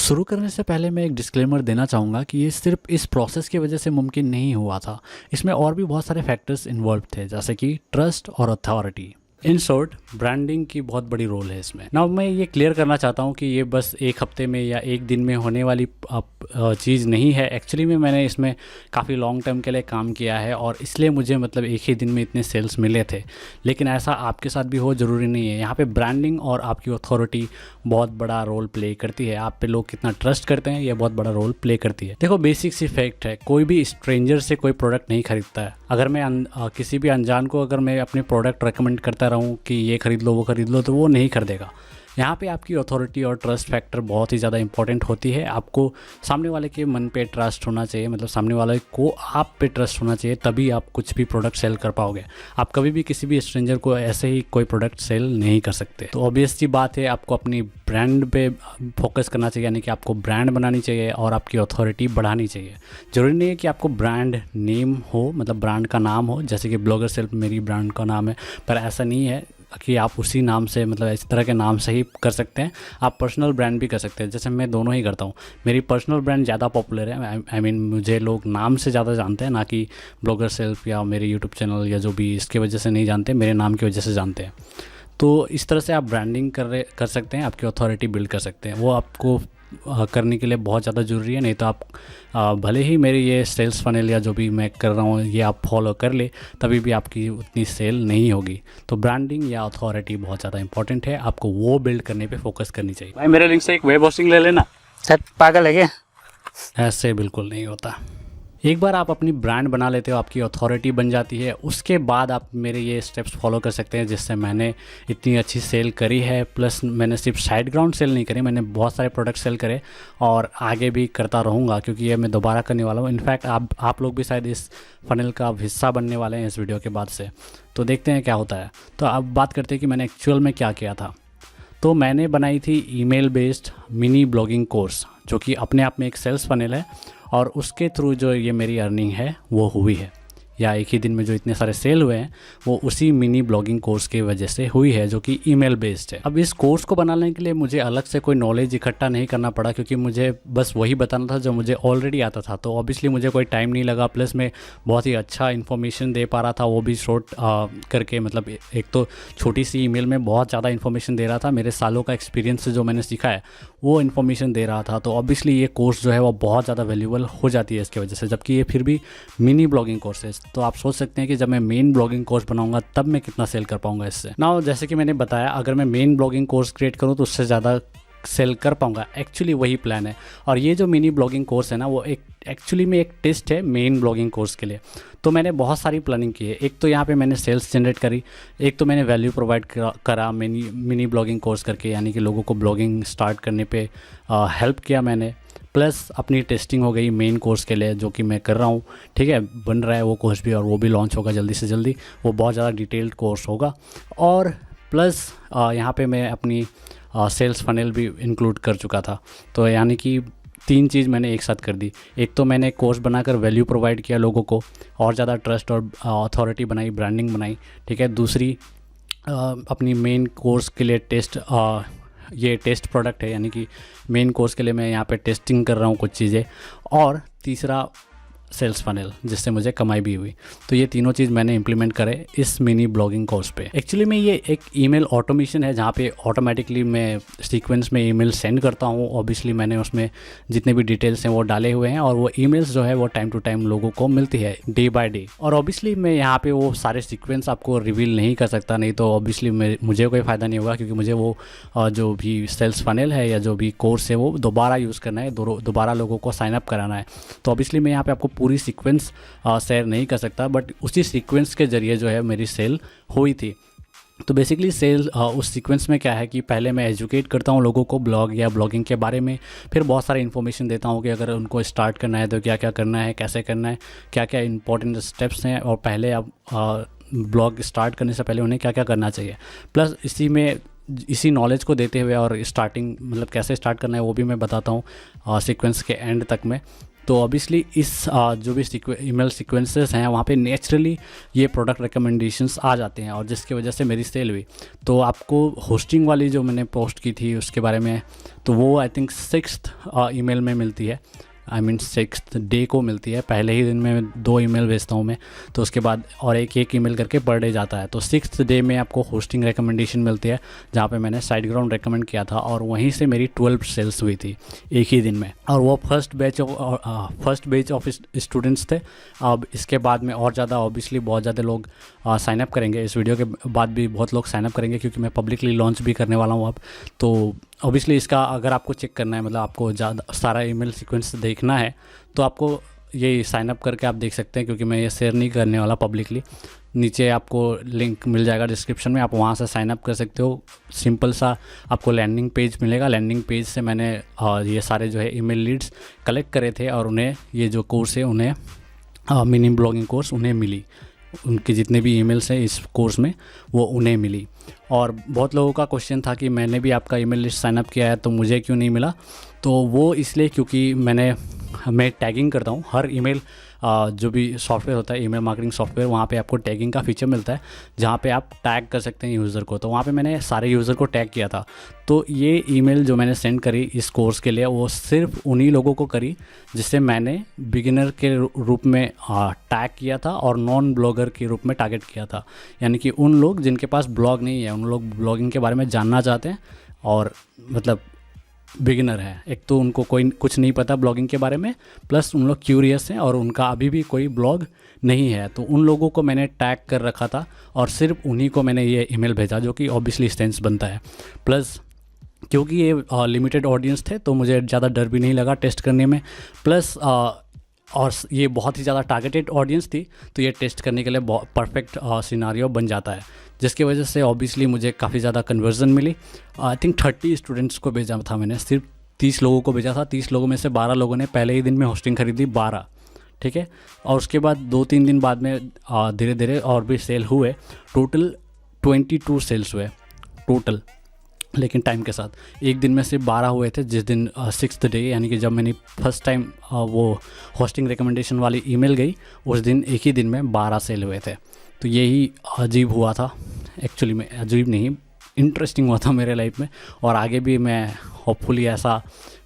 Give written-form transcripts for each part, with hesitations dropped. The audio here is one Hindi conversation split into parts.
शुरू करने से पहले मैं एक डिस्क्लेमर देना चाहूँगा कि ये सिर्फ इस प्रोसेस की वजह से मुमकिन नहीं हुआ था। इसमें और भी बहुत सारे फैक्टर्स इन्वॉल्व थे, जैसे कि ट्रस्ट और अथॉरिटी। इन शॉर्ट, ब्रांडिंग की बहुत बड़ी रोल है इसमें। नाउ मैं ये क्लियर करना चाहता हूँ कि ये बस एक हफ्ते में या एक दिन में होने वाली चीज़ नहीं है। एक्चुअली में मैंने इसमें काफ़ी लॉन्ग टर्म के लिए काम किया है और इसलिए मुझे मतलब एक ही दिन में इतने सेल्स मिले थे। लेकिन ऐसा आपके साथ भी हो ज़रूरी नहीं है। यहाँ पे ब्रांडिंग और आपकी अथॉरिटी बहुत बड़ा रोल प्ले करती है। आप पे लोग कितना ट्रस्ट करते हैं, ये बहुत बड़ा रोल प्ले करती है। देखो, बेसिक सी फैक्ट है, कोई भी स्ट्रेंजर से कोई प्रोडक्ट नहीं खरीदता है। अगर मैं किसी भी अनजान को अगर मैं अपने प्रोडक्ट रेकमेंड करता रहूं कि ये खरीद लो वो खरीद लो, तो वो नहीं खरीदेगा। यहाँ पे आपकी अथॉरिटी और ट्रस्ट फैक्टर बहुत ही ज़्यादा इंपॉर्टेंट होती है। आपको सामने वाले के मन पे ट्रस्ट होना चाहिए, मतलब सामने वाले को आप पे ट्रस्ट होना चाहिए, तभी आप कुछ भी प्रोडक्ट सेल कर पाओगे। आप कभी भी किसी भी स्ट्रेंजर को ऐसे ही कोई प्रोडक्ट सेल नहीं कर सकते। तो ऑब्वियस सी बात है, आपको अपनी ब्रांड पे फोकस करना चाहिए, यानी कि आपको ब्रांड बनानी चाहिए और आपकी अथॉरिटी बढ़ानी चाहिए। ज़रूरी नहीं है कि आपको ब्रांड नेम हो, मतलब ब्रांड का नाम हो, जैसे कि ब्लॉगर सेल्फ मेरी ब्रांड का नाम है, पर ऐसा नहीं है कि आप उसी नाम से, मतलब इस तरह के नाम से ही कर सकते हैं। आप पर्सनल ब्रांड भी कर सकते हैं, जैसे मैं दोनों ही करता हूँ। मेरी पर्सनल ब्रांड ज़्यादा पॉपुलर है, आई मीन मुझे लोग नाम से ज़्यादा जानते हैं, ना कि ब्लॉगर सेल्फ या मेरे यूट्यूब चैनल या जो भी, इसके वजह से नहीं जानते, मेरे नाम की वजह से जानते हैं। तो इस तरह से आप ब्रांडिंग कर सकते हैं, आपकी अथॉरिटी बिल्ड कर सकते हैं। वो आपको करने के लिए बहुत ज़्यादा ज़रूरी है। नहीं तो आप भले ही मेरी ये सेल्स फनल या जो भी मैं कर रहा हूँ ये आप फॉलो कर ले, तभी भी आपकी उतनी सेल नहीं होगी। तो ब्रांडिंग या अथॉरिटी बहुत ज़्यादा इंपॉर्टेंट है, आपको वो बिल्ड करने पे फोकस करनी चाहिए। भाई मेरे लिंक से एक वेब होस्टिंग ले लेना। सर पागल है क्या? ऐसे बिल्कुल नहीं होता। एक बार आप अपनी ब्रांड बना लेते हो, आपकी अथॉरिटी बन जाती है, उसके बाद आप मेरे ये स्टेप्स फॉलो कर सकते हैं, जिससे मैंने इतनी अच्छी सेल करी है। प्लस मैंने सिर्फ साइड ग्राउंड सेल नहीं करी, मैंने बहुत सारे प्रोडक्ट सेल करे और आगे भी करता रहूँगा, क्योंकि ये मैं दोबारा करने वाला हूँ। इनफैक्ट आप लोग भी शायद इस फनल का हिस्सा बनने वाले हैं इस वीडियो के बाद से। तो देखते हैं क्या होता है। तो अब बात करते हैं कि मैंने एक्चुअल में क्या किया था। तो मैंने बनाई थी email based mini blogging course, जो कि अपने आप में एक सेल्स फनल है, और उसके थ्रू जो ये मेरी अर्निंग है वो हुई है, या एक ही दिन में जो इतने सारे सेल हुए हैं वो उसी मिनी ब्लॉगिंग कोर्स की वजह से हुई है, जो कि ईमेल बेस्ड है। अब इस कोर्स को बनाने के लिए मुझे अलग से कोई नॉलेज इकट्ठा नहीं करना पड़ा, क्योंकि मुझे बस वही बताना था जो मुझे ऑलरेडी आता था। तो ऑब्वियसली मुझे कोई टाइम नहीं लगा, प्लस मैं बहुत ही अच्छा इन्फॉर्मेशन दे पा रहा था, वो भी शॉर्ट करके। मतलब एक तो छोटी सी ईमेल में बहुत ज़्यादा इन्फॉर्मेशन दे रहा था, मेरे सालों का एक्सपीरियंस से जो मैंने सीखा है वो इन्फॉर्मेशन दे रहा था। तो ऑब्वियसली ये कोर्स जो है वो बहुत ज़्यादा वैल्यूबल हो जाती है इसकी वजह से, जबकि ये फिर भी मिनी ब्लॉगिंग कोर्स है। तो आप सोच सकते हैं कि जब मैं मेन ब्लॉगिंग कोर्स बनाऊंगा तब मैं कितना सेल कर पाऊंगा इससे। नाउ जैसे कि मैंने बताया, अगर मैं मेन ब्लॉगिंग कोर्स क्रिएट करूं तो उससे ज़्यादा सेल कर पाऊंगा। एक्चुअली वही प्लान है। और ये जो मिनी ब्लॉगिंग कोर्स है ना, वो एक्चुअली में एक टेस्ट है मेन ब्लॉगिंग कोर्स के लिए। तो मैंने बहुत सारी प्लानिंग की है। एक तो यहाँ पे मैंने सेल्स जनरेट करी, एक तो मैंने वैल्यू प्रोवाइड करा मिनी ब्लॉगिंग कोर्स करके, यानी कि लोगों को ब्लॉगिंग स्टार्ट करने पे हेल्प किया मैंने। प्लस अपनी टेस्टिंग हो गई मेन कोर्स के लिए, जो कि मैं कर रहा हूँ। ठीक है, बन रहा है वो कोर्स भी, और वो भी लॉन्च होगा जल्दी से जल्दी। वो बहुत ज़्यादा डिटेल्ड कोर्स होगा। और प्लस यहाँ पे मैं अपनी सेल्स फनल भी इंक्लूड कर चुका था। तो यानी कि 3 चीज़ मैंने एक साथ कर दी। एक तो मैंने कोर्स बनाकर वैल्यू प्रोवाइड किया लोगों को, और ज़्यादा ट्रस्ट और अथॉरिटी बनाई, ब्रांडिंग बनाई। ठीक है, दूसरी अपनी मेन कोर्स के लिए ये टेस्ट प्रोडक्ट है, यानी कि मेन कोर्स के लिए मैं यहाँ पे टेस्टिंग कर रहा हूँ कुछ चीज़ें। और तीसरा सेल्स फनल, जिससे मुझे कमाई भी हुई। तो ये तीनों चीज़ मैंने इंप्लीमेंट करे इस मिनी ब्लॉगिंग कोर्स पे। एक्चुअली में ये एक ईमेल ऑटोमेशन है, जहाँ पे ऑटोमेटिकली मैं सीक्वेंस में ईमेल सेंड करता हूँ। ऑब्वियसली मैंने उसमें जितने भी डिटेल्स हैं वो डाले हुए हैं, और वो ईमेल्स जो है वो टाइम टू टाइम लोगों को मिलती है, डे बाय डे। और ऑब्वियसली मैं यहाँ पे वो सारे सीक्वेंस आपको रिवील नहीं कर सकता, नहीं तो ऑब्वियसली मुझे कोई फ़ायदा नहीं होगा, क्योंकि मुझे वो जो भी सेल्स फनल है या जो भी कोर्स है वो दोबारा यूज़ करना है, दोबारा लोगों को साइनअप कराना है। तो ऑब्वियसली मैं यहाँ पे आपको पूरी सीक्वेंस शेयर नहीं कर सकता, बट उसी सीक्वेंस के ज़रिए जो है मेरी सेल हुई थी। तो बेसिकली सेल उस सीक्वेंस में क्या है कि पहले मैं एजुकेट करता हूँ लोगों को ब्लॉग या ब्लॉगिंग के बारे में, फिर बहुत सारी इन्फॉर्मेशन देता हूँ कि अगर उनको स्टार्ट करना है तो क्या क्या करना है, कैसे करना है, क्या क्या इंपॉर्टेंट स्टेप्स हैं, और पहले अब ब्लॉग स्टार्ट करने से पहले उन्हें क्या क्या करना चाहिए। प्लस इसी नॉलेज को देते हुए और स्टार्टिंग मतलब कैसे स्टार्ट करना है वो भी मैं बताता हूँ सीक्वेंस के एंड तक में। तो ऑब्वियसली इस जो भी ईमेल सीक्वेंसेस हैं वहाँ पे नेचुरली ये प्रोडक्ट रिकमेंडेशंस आ जाते हैं, और जिसकी वजह से मेरी सेल हुई। तो आपको होस्टिंग वाली जो मैंने पोस्ट की थी उसके बारे में, तो वो आई थिंक 6th ईमेल में मिलती है, आई मीन 6th डे को मिलती है। पहले ही दिन में 2 ईमेल भेजता हूँ मैं, तो उसके बाद और एक ईमेल करके पर डे जाता है। तो 6th डे में आपको होस्टिंग रिकमेंडेशन मिलती है, जहाँ पे मैंने SiteGround रेकमेंड किया था, और वहीं से मेरी 12 सेल्स हुई थी एक ही दिन में, और वो फर्स्ट बैच ऑफ स्टूडेंट्स थे। अब इसके बाद में और ज़्यादा ऑब्वियसली बहुत ज़्यादा लोग साइन अप करेंगे। इस वीडियो के बाद भी बहुत लोग साइन अप करेंगे, क्योंकि मैं पब्लिकली लॉन्च भी करने वाला हूँ अब। तो ऑब्वियसली इसका अगर आपको चेक करना है, मतलब आपको ज़्यादा सारा ईमेल सीक्वेंस देखना है, तो आपको ये साइन अप करके आप देख सकते हैं, क्योंकि मैं ये शेयर नहीं करने वाला पब्लिकली। नीचे आपको लिंक मिल जाएगा डिस्क्रिप्शन में, आप वहाँ से साइन अप कर सकते हो। सिंपल सा आपको लैंडिंग पेज मिलेगा। लैंडिंग पेज से मैंने ये सारे जो है ईमेल लीड्स कलेक्ट करे थे, और उन्हें ये जो कोर्स है उन्हें मिनी ब्लॉगिंग कोर्स उन्हें मिली। उनके जितने भी ईमेल्स हैं इस कोर्स में वो उन्हें मिली। और बहुत लोगों का क्वेश्चन था कि मैंने भी आपका ईमेल लिस्ट साइन अप किया है तो मुझे क्यों नहीं मिला। तो वो इसलिए क्योंकि मैं टैगिंग करता हूँ हर ईमेल, जो भी सॉफ्टवेयर होता है ईमेल मार्केटिंग सॉफ्टवेयर, वहाँ पे आपको टैगिंग का फीचर मिलता है, जहाँ पे आप टैग कर सकते हैं यूज़र को। तो वहाँ पे मैंने सारे यूज़र को टैग किया था। तो ये ईमेल जो मैंने सेंड करी इस कोर्स के लिए, वो सिर्फ उन्हीं लोगों को करी जिससे मैंने बिगिनर के रूप में टैग किया था, और नॉन ब्लॉगर के रूप में टारगेट किया था। यानी कि उन लोग जिनके पास ब्लॉग नहीं है, उन लोग ब्लॉगिंग के बारे में जानना चाहते हैं, और मतलब बिगिनर है, एक तो उनको कोई कुछ नहीं पता ब्लॉगिंग के बारे में, प्लस उन लोग क्यूरियस हैं और उनका अभी भी कोई ब्लॉग नहीं है। तो उन लोगों को मैंने टैग कर रखा था, और सिर्फ उन्हीं को मैंने ये ईमेल भेजा, जो कि ऑब्वियसली सेंस बनता है। प्लस क्योंकि ये लिमिटेड ऑडियंस थे, तो मुझे ज़्यादा डर भी नहीं लगा टेस्ट करने में। प्लस और ये बहुत ही ज़्यादा टारगेटेड ऑडियंस थी, तो ये टेस्ट करने के लिए बहुत परफेक्ट सिनारियो बन जाता है, जिसकी वजह से ऑब्वियसली मुझे काफ़ी ज़्यादा कन्वर्जन मिली। आई थिंक 30 स्टूडेंट्स को भेजा था मैंने, सिर्फ 30 लोगों को भेजा था। 30 लोगों में से 12 लोगों ने पहले ही दिन में होस्टिंग खरीदी, 12, ठीक है। और उसके बाद 2-3 दिन बाद में धीरे धीरे और भी सेल हुए। टोटल 22 सेल्स हुए टोटल, लेकिन टाइम के साथ एक दिन में सिर्फ 12 हुए थे, जिस दिन 6th डे, यानी कि जब मैंने फर्स्ट टाइम वो होस्टिंग रिकमेंडेशन वाली ईमेल गई, उस दिन एक ही दिन में 12 सेल हुए थे। तो यही अजीब हुआ था, एक्चुअली में अजीब नहीं, इंटरेस्टिंग हुआ था मेरे लाइफ में, और आगे भी मैं होपफुली ऐसा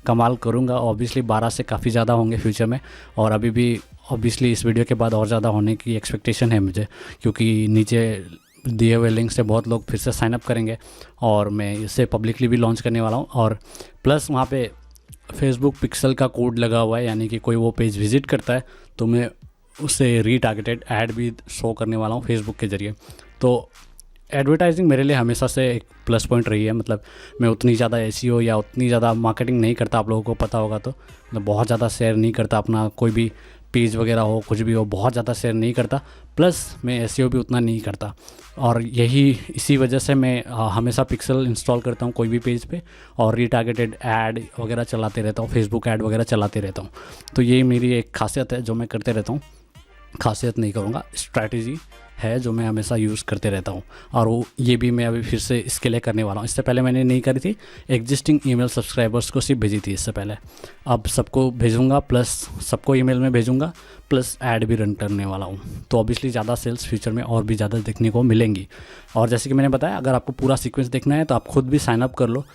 कमाल करूँगा। ऑब्वियसली 12 से काफ़ी ज़्यादा होंगे फ्यूचर में, और अभी भी ऑब्वियसली इस वीडियो के बाद और ज़्यादा होने की एक्सपेक्टेशन है मुझे, क्योंकि नीचे दिए हुए लिंक से बहुत लोग फिर से साइन अप करेंगे, और मैं इसे पब्लिकली भी लॉन्च करने वाला हूँ। और प्लस वहाँ पे फेसबुक पिक्सल का कोड लगा हुआ है, यानी कि कोई वो पेज विज़िट करता है तो मैं उससे रीटारगेटेड ऐड भी शो करने वाला हूँ फेसबुक के ज़रिए। तो एडवर्टाइजिंग मेरे लिए हमेशा से एक प्लस पॉइंट रही है। मतलब मैं उतनी ज़्यादा एसईओ या उतनी ज़्यादा मार्केटिंग नहीं करता, आप लोगों को पता होगा, तो मतलब बहुत ज़्यादा शेयर नहीं करता अपना कोई भी पेज वगैरह हो, कुछ भी हो, बहुत ज़्यादा शेयर नहीं करता। प्लस मैं एसईओ भी उतना नहीं करता, और इसी वजह से मैं हमेशा पिक्सल इंस्टॉल करता हूँ कोई भी पेज पे, और रीटारगेटेड ऐड वगैरह चलाते रहता हूँ, फेसबुक ऐड वगैरह चलाते रहता हूँ। तो ये मेरी एक खासियत है जो मैं करते रहता हूँ, खासियत नहीं कहूँगा, स्ट्रैटेजी है जो मैं हमेशा यूज़ करते रहता हूँ। और वो ये भी मैं अभी फिर से इसके लिए करने वाला हूँ। इससे पहले मैंने नहीं करी थी, एग्जिस्टिंग ईमेल सब्सक्राइबर्स को सिर्फ भेजी थी इससे पहले, अब सबको भेजूँगा, प्लस सबको ईमेल में भेजूँगा, प्लस ऐड भी रन करने वाला हूँ। तो ऑब्वियसली ज़्यादा सेल्स फ्यूचर में और भी ज़्यादा देखने को मिलेंगी। और जैसे कि मैंने बताया, अगर आपको पूरा सीक्वेंस देखना है तो आप खुद भी साइन अप कर लो,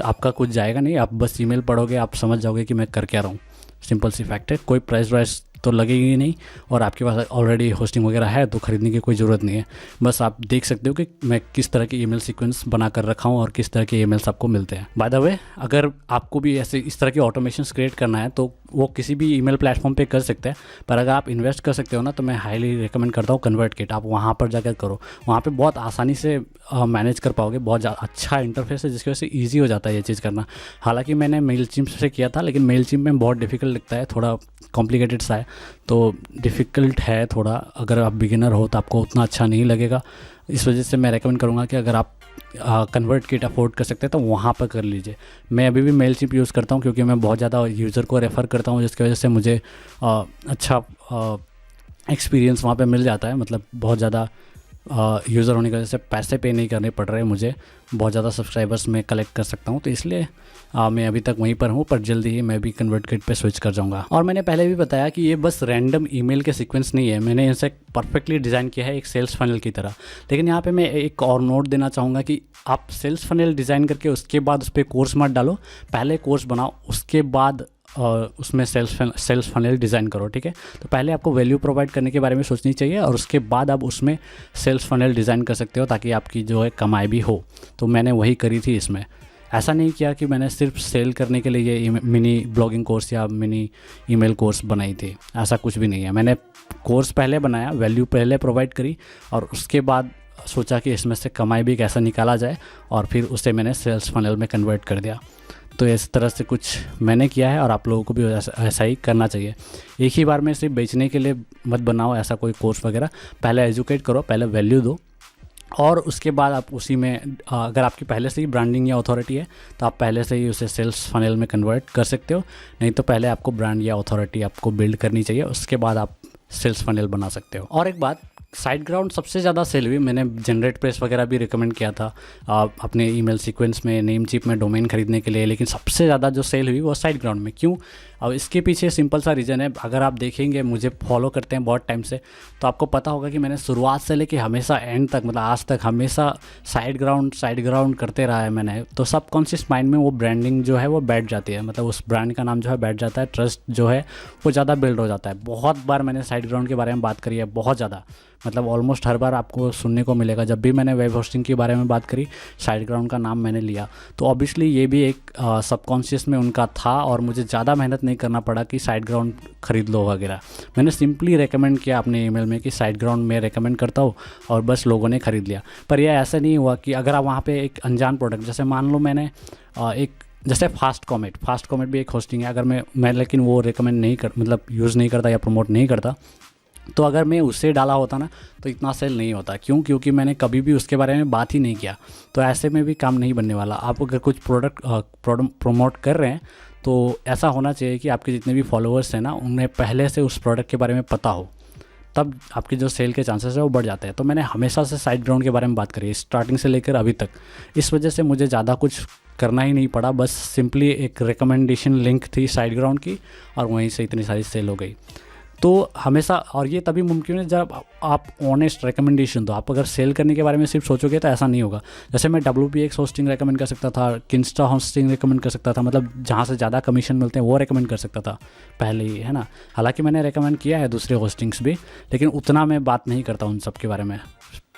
आपका कुछ जाएगा नहीं, आप बस ईमेल पढ़ोगे, आप समझ जाओगे कि मैं कर क्या रहा हूँ। सिंपल सी फैक्ट है, कोई प्राइस वाइस तो लगेगी नहीं, और आपके पास ऑलरेडी होस्टिंग वगैरह है तो ख़रीदने की कोई ज़रूरत नहीं है। बस आप देख सकते हो कि मैं किस तरह की ईमेल सीक्वेंस बना कर रखा हूँ और किस तरह के ईमेल्स आपको मिलते हैं। बाय द वे, अगर आपको भी ऐसे इस तरह की ऑटोमेशंस क्रिएट करना है तो वो किसी भी ईमेल प्लेटफॉर्म पे कर सकते हैं, पर अगर आप इन्वेस्ट कर सकते हो ना, तो मैं हाईली रिकमेंड करता हूँ कन्वर्टकिट। आप वहाँ पर जाकर करो, वहाँ पे बहुत आसानी से मैनेज कर पाओगे, बहुत अच्छा इंटरफेस है जिसकी वजह से ईजी हो जाता है ये चीज़ करना। हालांकि मैंने मेलचिम्प से किया था, लेकिन मेलचिम्प में बहुत डिफ़िकल्ट लगता है, थोड़ा कॉम्प्लिकेटेड सा है, तो डिफ़िकल्ट है थोड़ा। अगर आप बिगिनर हो तो आपको उतना अच्छा नहीं लगेगा, इस वजह से मैं रेकमेंड करूँगा कि अगर आप कन्वर्टकिट अफोर्ड कर सकते हैं तो वहाँ पर कर लीजिए। मैं अभी भी मेलचिम्प यूज़ करता हूँ क्योंकि मैं बहुत ज़्यादा यूज़र को रेफ़र करता हूँ, जिसकी वजह से मुझे अच्छा एक्सपीरियंस वहाँ पे मिल जाता है। मतलब बहुत ज़्यादा यूज़र होने की वजह से पैसे पे नहीं करने पड़ रहे हैं मुझे, बहुत ज़्यादा सब्सक्राइबर्स मैं कलेक्ट कर सकता हूँ, तो इसलिए मैं अभी तक वहीं पर हूँ, पर जल्दी ही मैं भी कन्वर्टकिट पे स्विच कर जाऊँगा। और मैंने पहले भी बताया कि ये बस रैंडम ईमेल के सीक्वेंस नहीं है, मैंने इसे परफेक्टली डिज़ाइन किया है एक सेल्स फनल की तरह। लेकिन यहाँ पे मैं एक और नोट देना चाहूँगा कि आप सेल्स फनल डिज़ाइन करके उसके बाद उस पर कोर्स मत डालो, पहले कोर्स बनाओ, उसके बाद उसमें सेल्स फनल डिज़ाइन करो, ठीक है। तो पहले आपको वैल्यू प्रोवाइड करने के बारे में सोचनी चाहिए और उसके बाद आप उसमें सेल्स फनल डिज़ाइन कर सकते हो, ताकि आपकी जो है कमाई भी हो। तो मैंने वही करी थी इसमें, ऐसा नहीं किया कि मैंने सिर्फ सेल करने के लिए ये मिनी ब्लॉगिंग कोर्स या मिनी ईमेल कोर्स बनाई थी, ऐसा कुछ भी नहीं है। मैंने कोर्स पहले बनाया, वैल्यू पहले प्रोवाइड करी और उसके बाद सोचा कि इसमें से कमाई भी कैसे निकाला जाए, और फिर उसे मैंने सेल्स फनल में कन्वर्ट कर दिया। तो इस तरह से कुछ मैंने किया है और आप लोगों को भी ऐसा ही करना चाहिए। एक ही बार में सिर्फ बेचने के लिए मत बनाओ ऐसा कोई कोर्स वगैरह, पहले एजुकेट करो, पहले वैल्यू दो, और उसके बाद आप उसी में अगर आपकी पहले से ही ब्रांडिंग या अथॉरिटी है तो आप पहले से ही उसे सेल्स फनल में कन्वर्ट कर सकते हो। नहीं तो पहले आपको ब्रांड या अथॉरिटी आपको बिल्ड करनी चाहिए, उसके बाद आप सेल्स फनल बना सकते हो। और एक बात, साइड ग्राउंड सबसे ज़्यादा सेल हुई, मैंने जनरेट प्रेस वगैरह भी रिकमेंड किया था अपने ईमेल सीक्वेंस में, नेम चिप में डोमेन खरीदने के लिए, लेकिन सबसे ज़्यादा जो सेल हुई वो साइड ग्राउंड में। क्यों? अब इसके पीछे सिंपल सा रीज़न है। अगर आप देखेंगे, मुझे फॉलो करते हैं बहुत टाइम से, तो आपको पता होगा कि मैंने शुरुआत से लेके हमेशा एंड तक, मतलब आज तक हमेशा साइड ग्राउंड करते रहा है मैंने। तो सबकॉन्शियस माइंड में वो ब्रांडिंग जो है वो बैठ जाती है, मतलब उस ब्रांड का नाम जो है बैठ जाता है, ट्रस्ट जो है वो ज़्यादा बिल्ड हो जाता है। बहुत बार मैंने साइड ग्राउंड के बारे में बात करी है, बहुत ज़्यादा, मतलब ऑलमोस्ट हर बार आपको सुनने को मिलेगा। जब भी मैंने वेब होस्टिंग के बारे में बात करी, साइड ग्राउंड का नाम मैंने लिया, तो ऑब्वियसली ये भी एक सबकॉन्शियस में उनका था और मुझे ज़्यादा मेहनत नहीं करना पड़ा कि साइड ग्राउंड खरीद लो वगैरह। मैंने सिंपली रेकमेंड किया अपने ईमेल में कि साइड ग्राउंड में रेकमेंड करता हूँ, और बस लोगों ने खरीद लिया। पर यह ऐसा नहीं हुआ कि अगर आप वहाँ पे एक अनजान प्रोडक्ट, जैसे मान लो मैंने जैसे फास्ट कॉमेट भी एक होस्टिंग है, अगर मैं लेकिन वो रेकमेंड नहीं कर, मतलब यूज़ नहीं करता या प्रमोट नहीं करता, तो अगर मैं उससे डाला होता ना तो इतना सेल नहीं होता। क्यों? क्योंकि मैंने कभी भी उसके बारे में बात ही नहीं किया। तो ऐसे में भी काम नहीं बनने वाला। आप अगर कुछ प्रोडक्ट प्रमोट कर रहे हैं तो ऐसा होना चाहिए कि आपके जितने भी फॉलोअर्स हैं ना, उन्हें पहले से उस प्रोडक्ट के बारे में पता हो, तब आपके जो सेल के चांसेस है वो बढ़ जाते हैं। तो मैंने हमेशा से साइड ग्राउंड के बारे में बात करी है, स्टार्टिंग से लेकर अभी तक। इस वजह से मुझे ज़्यादा कुछ करना ही नहीं पड़ा, बस सिंपली एक रिकमेंडेशन लिंक थी साइड ग्राउंड की और वहीं से इतनी सारी सेल हो गई। तो हमेशा, और ये तभी मुमकिन है जब आप ऑनेस्ट रिकमेंडेशन दो। आप अगर सेल करने के बारे में सिर्फ सोचोगे तो ऐसा नहीं होगा। जैसे मैं WPX होस्टिंग रेकमेंड कर सकता था, किंस्टा होस्टिंग रेकमेंड कर सकता था, मतलब जहाँ से ज़्यादा कमीशन मिलते हैं वो रेकमेंड कर सकता था पहले ही, है ना। हालांकि मैंने रेकमेंड किया है दूसरे होस्टिंग्स भी, लेकिन उतना मैं बात नहीं करता उन सब के बारे में।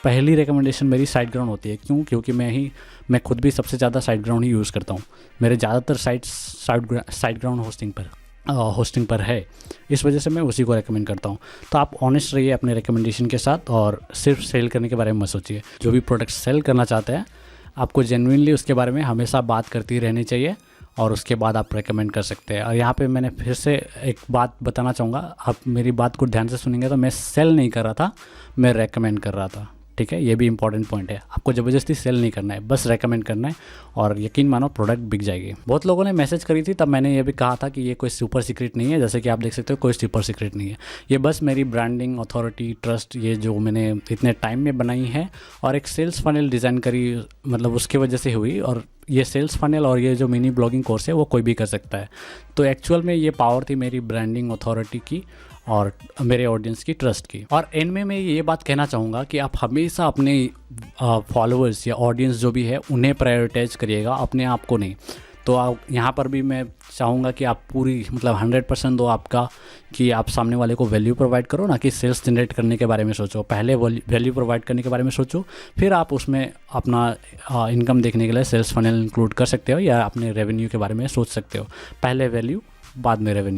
पहली रिकमेंडेशन मेरी साइड ग्राउंड होती है। क्यों? क्योंकि मैं खुद भी सबसे ज़्यादा साइड ग्राउंड ही यूज़ करता हूँ। मेरे ज़्यादातर साइड ग्राउंड होस्टिंग पर है, इस वजह से मैं उसी को रेकमेंड करता हूँ। तो आप ऑनेस्ट रहिए अपने रिकमेंडेशन के साथ और सिर्फ सेल करने के बारे में मत सोचिए। जो भी प्रोडक्ट सेल करना चाहते हैं, आपको जेन्युइनली उसके बारे में हमेशा बात करती रहनी चाहिए और उसके बाद आप रेकमेंड कर सकते हैं। और यहाँ पे मैंने फिर से एक बात बताना चाहूँगा, आप मेरी बात को ध्यान से सुनेंगे तो मैं सेल नहीं कर रहा था, मैं रेकमेंड कर रहा था, ठीक है। ये भी इंपॉर्टेंट पॉइंट है। आपको ज़बरदस्ती सेल नहीं करना है, बस रेकमेंड करना है और यकीन मानो प्रोडक्ट बिक जाएगी। बहुत लोगों ने मैसेज करी थी, तब मैंने ये भी कहा था कि ये कोई सुपर सीक्रेट नहीं है। जैसे कि आप देख सकते हो, कोई सुपर सीक्रेट नहीं है। ये बस मेरी ब्रांडिंग, अथॉरिटी, ट्रस्ट, ये जो मैंने इतने टाइम में बनाई है और एक सेल्स फनल डिज़ाइन करी, मतलब उसकी वजह से हुई। और ये सेल्स फनल और ये जो मिनी ब्लॉगिंग कोर्स है वो कोई भी कर सकता है। तो एक्चुअल में ये पावर थी मेरी ब्रांडिंग, अथॉरिटी की और मेरे ऑडियंस की ट्रस्ट की। और एंड में मैं ये बात कहना चाहूँगा कि आप हमेशा अपने फॉलोअर्स या ऑडियंस जो भी है उन्हें प्रायोरिटाइज करिएगा, अपने आप को नहीं। तो आप यहाँ पर भी मैं चाहूँगा कि आप पूरी, मतलब 100% दो आपका, कि आप सामने वाले को वैल्यू प्रोवाइड करो, ना कि सेल्स जनरेट करने के बारे में सोचो। पहले वैल्यू प्रोवाइड करने के बारे में सोचो, फिर आप उसमें अपना इनकम देखने के लिए सेल्स फनल इंक्लूड कर सकते हो या अपने रेवेन्यू के बारे में सोच सकते हो। पहले वैल्यू, बाद में रेवेन्यू।